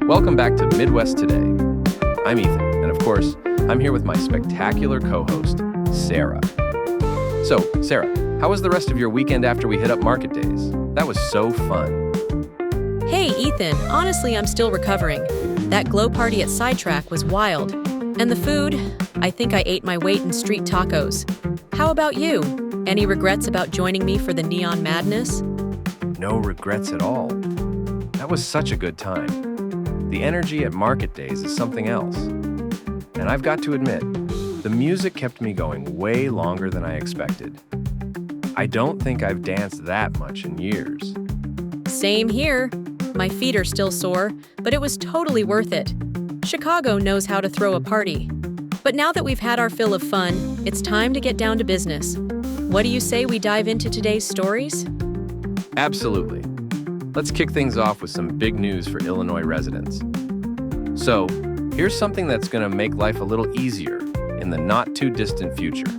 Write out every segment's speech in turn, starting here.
Welcome back to Midwest Today. I'm Ethan, and of course, I'm here with my spectacular co-host, Sarah. So, Sarah, how was the rest of your weekend after we hit up market days? That was so fun. Hey, Ethan, honestly, I'm still recovering. That glow party at Sidetrack was wild. And the food, I think I ate my weight in street tacos. How about you? Any regrets about joining me for the Neon Madness? No regrets at all. That was such a good time. The energy at market days is something else. And I've got to admit, the music kept me going way longer than I expected. I don't think I've danced that much in years. Same here. My feet are still sore, but it was totally worth it. Chicago knows how to throw a party. But now that we've had our fill of fun, it's time to get down to business. What do you say we dive into today's stories? Absolutely. Let's kick things off with some big news for Illinois residents. So, here's something that's going to make life a little easier in the not-too-distant future.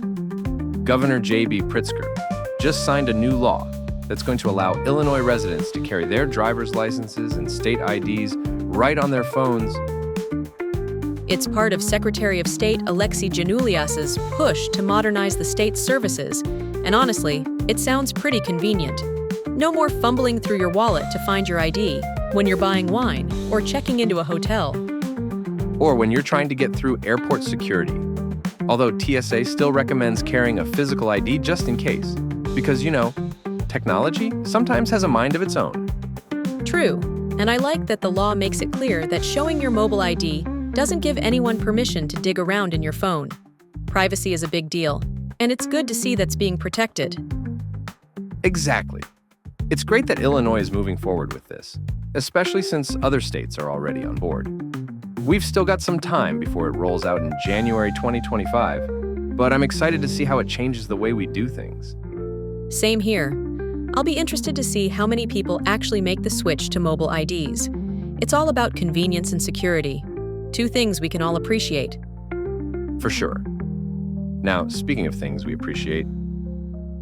Governor J.B. Pritzker just signed a new law that's going to allow Illinois residents to carry their driver's licenses and state IDs right on their phones. It's part of Secretary of State Alexei Giannoulias's push to modernize the state's services, and honestly, it sounds pretty convenient. No more fumbling through your wallet to find your ID when you're buying wine or checking into a hotel. Or when you're trying to get through airport security. Although TSA still recommends carrying a physical ID just in case. Because, technology sometimes has a mind of its own. True, and I like that the law makes it clear that showing your mobile ID doesn't give anyone permission to dig around in your phone. Privacy is a big deal, and it's good to see that's being protected. Exactly. It's great that Illinois is moving forward with this, especially since other states are already on board. We've still got some time before it rolls out in January 2025, but I'm excited to see how it changes the way we do things. Same here. I'll be interested to see how many people actually make the switch to mobile IDs. It's all about convenience and security, two things we can all appreciate. For sure. Now, speaking of things we appreciate,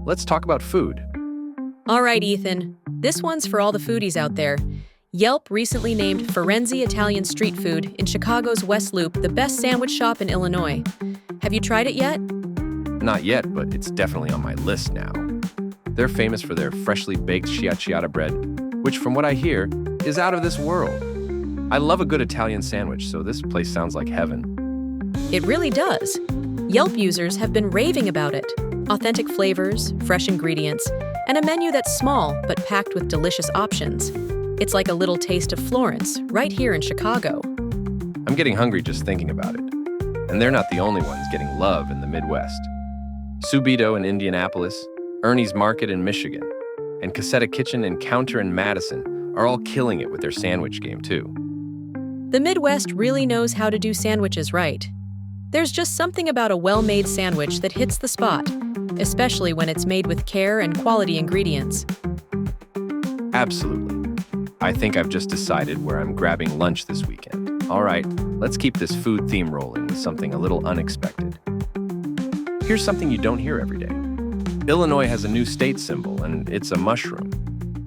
let's talk about food. All right, Ethan. This one's for all the foodies out there. Yelp recently named Firenze Italian Street Food in Chicago's West Loop the best sandwich shop in Illinois. Have you tried it yet? Not yet, but it's definitely on my list now. They're famous for their freshly baked ciabatta bread, which from what I hear, is out of this world. I love a good Italian sandwich, so this place sounds like heaven. It really does. Yelp users have been raving about it. Authentic flavors, fresh ingredients, and a menu that's small but packed with delicious options. It's like a little taste of Florence, right here in Chicago. I'm getting hungry just thinking about it. And they're not the only ones getting love in the Midwest. Subito in Indianapolis, Ernie's Market in Michigan, and Cassetta Kitchen and Counter in Madison are all killing it with their sandwich game, too. The Midwest really knows how to do sandwiches right. There's just something about a well-made sandwich that hits the spot, especially when it's made with care and quality ingredients. Absolutely. I think I've just decided where I'm grabbing lunch this weekend. All right, let's keep this food theme rolling with something a little unexpected. Here's something you don't hear every day. Illinois has a new state symbol, and it's a mushroom.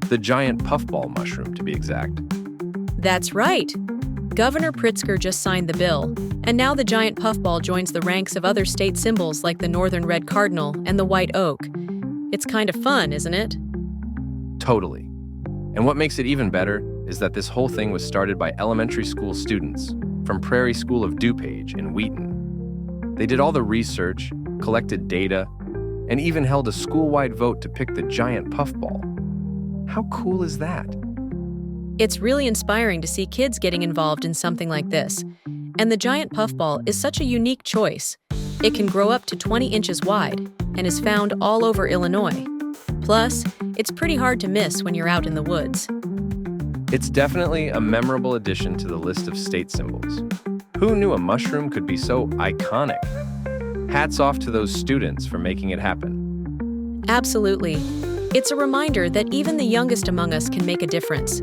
The giant puffball mushroom, to be exact. That's right. Governor Pritzker just signed the bill, and now the giant puffball joins the ranks of other state symbols like the northern red cardinal and the white oak. It's kind of fun, isn't it? Totally. And what makes it even better is that this whole thing was started by elementary school students from Prairie School of DuPage in Wheaton. They did all the research, collected data, and even held a school-wide vote to pick the giant puffball. How cool is that? It's really inspiring to see kids getting involved in something like this. And the giant puffball is such a unique choice. It can grow up to 20 inches wide and is found all over Illinois. Plus, it's pretty hard to miss when you're out in the woods. It's definitely a memorable addition to the list of state symbols. Who knew a mushroom could be so iconic? Hats off to those students for making it happen. Absolutely. It's a reminder that even the youngest among us can make a difference.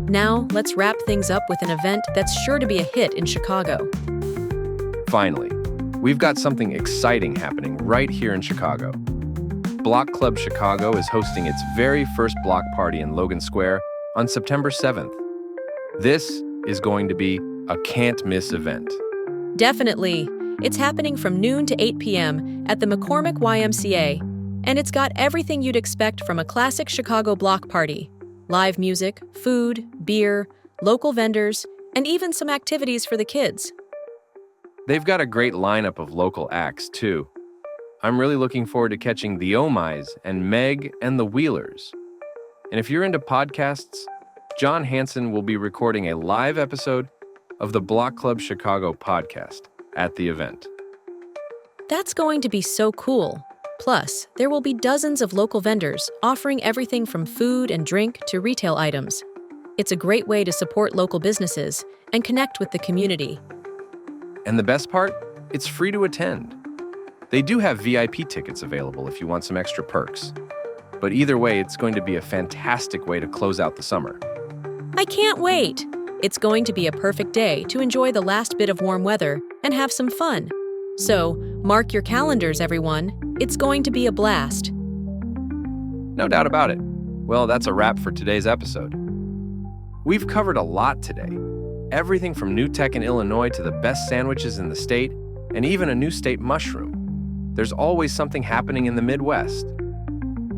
Now, let's wrap things up with an event that's sure to be a hit in Chicago. Finally, we've got something exciting happening right here in Chicago. Block Club Chicago is hosting its very first block party in Logan Square on September 7th. This is going to be a can't-miss event. Definitely. It's happening from noon to 8 p.m. at the McCormick YMCA, and it's got everything you'd expect from a classic Chicago block party. Live music, food, beer, local vendors, and even some activities for the kids. They've got a great lineup of local acts, too. I'm really looking forward to catching the Omais and Meg and the Wheelers. And if you're into podcasts, John Hanson will be recording a live episode of the Block Club Chicago podcast at the event. That's going to be so cool. Plus, there will be dozens of local vendors offering everything from food and drink to retail items. It's a great way to support local businesses and connect with the community. And the best part? It's free to attend. They do have VIP tickets available if you want some extra perks. But either way, it's going to be a fantastic way to close out the summer. I can't wait! It's going to be a perfect day to enjoy the last bit of warm weather and have some fun. So, mark your calendars, everyone. It's going to be a blast. No doubt about it. Well, that's a wrap for today's episode. We've covered a lot today. Everything from new tech in Illinois to the best sandwiches in the state, and even a new state mushroom. There's always something happening in the Midwest.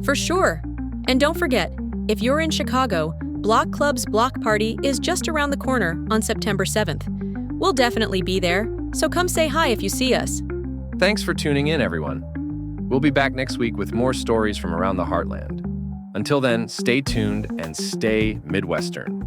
For sure. And don't forget, if you're in Chicago, Block Club's block party is just around the corner on September 7th. We'll definitely be there, so come say hi if you see us. Thanks for tuning in, everyone. We'll be back next week with more stories from around the Heartland. Until then, stay tuned and stay Midwestern.